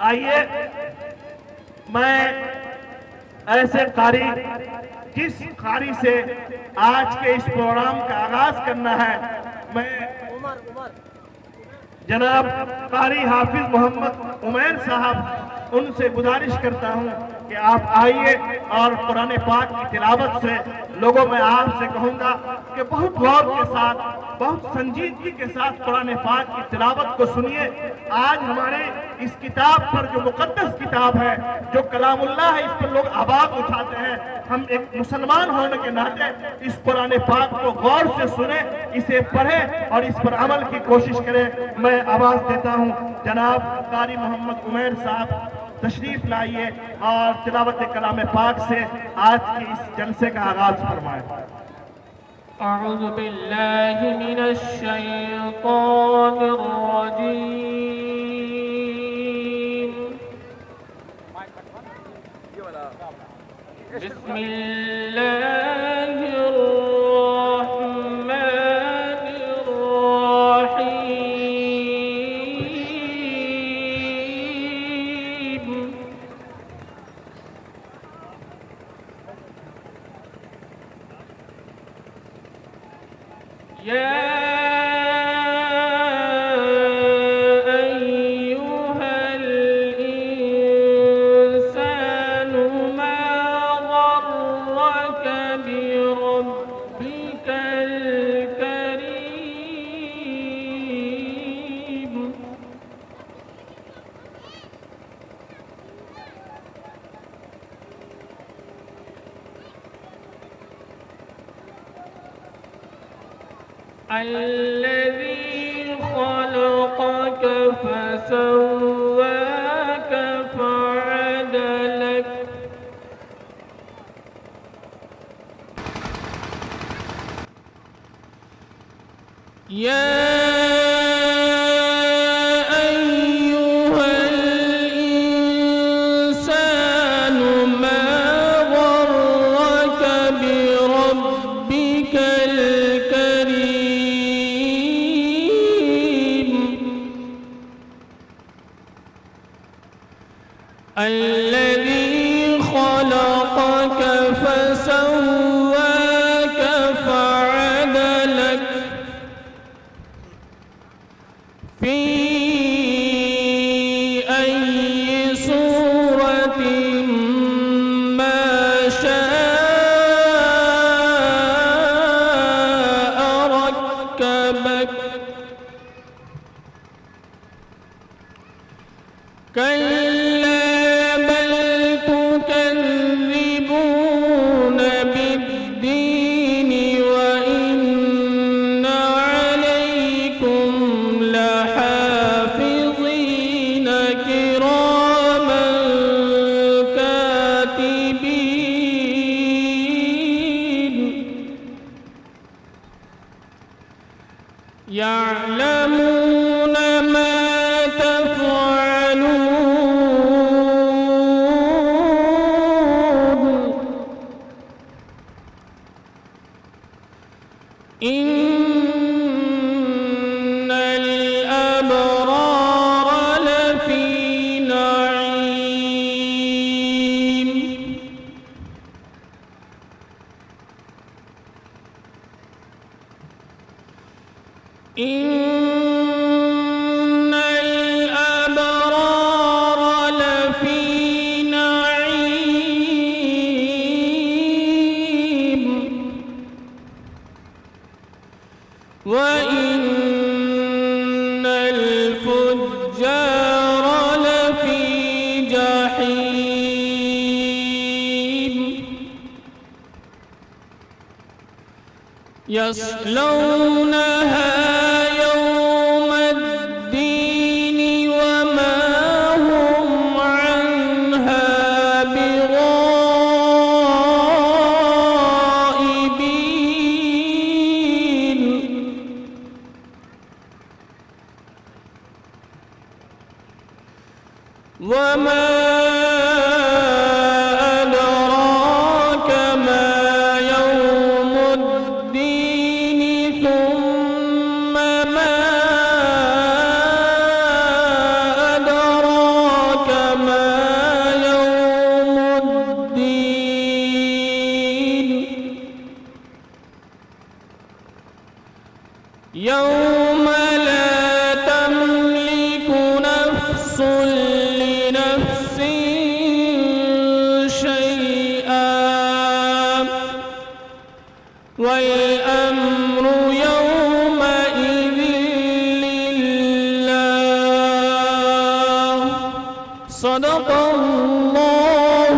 आइए, मैं ऐसे कारी, जिस कारी से आज के इस प्रोग्राम का आगाज करना है, मैं जनाब कारी हाफिज मोहम्मद उमैर साहब, उनसे गुजारिश करता हूं कि आप आइए और कुरान पाक की तिलावत से लोगों में आपसे कहूंगा कि बहुत गौर के साथ, बहुत संजीदगी के साथ कुरान पाक की तिलावत को सुनिए। आज हमारे इस किताब पर, जो मुकद्दस किताब है, जो कलामुल्लाह है, इस पर लोग आवाज उठाते हैं। हम एक मुसलमान होने के नाते इस कुरान पाक को गौर से सुने, इसे पढ़ें और इस पर अमल की कोशिश करें। मैं आवाज देता हूं, जनाब कारी मोहम्मद उमैर साहब तशरीफ लाइए और तिलावत कलाम पाक से आज के इस जलसे का आगाज फरमाएं। अऊज़ु बिल्लाहि मिनश शैतानिर रजीम। बिस्मिल्लाहिर रहमानिर रहीम। या अय्युहल इंसानु मा गर्रक बिरब्बिकल करीम। الذي خلقك فسواك فعدلك يا أيها الإنسان ما غرك بربك الذي خلقك فسواك فعدلك في أي صورة ما شاء ركبك كلا بل تكذبون بالدين وإن عليكم لحافظين كراما كاتبين يعلمون ما إن الأبرار لفي نعيم إن الأبرار لفي نعيم وإن الفجار لفي جحيم يصلونها يوم الدين وما هم عنها بغائبين وما أدراك ما يوم الدين ثم ما صدق الله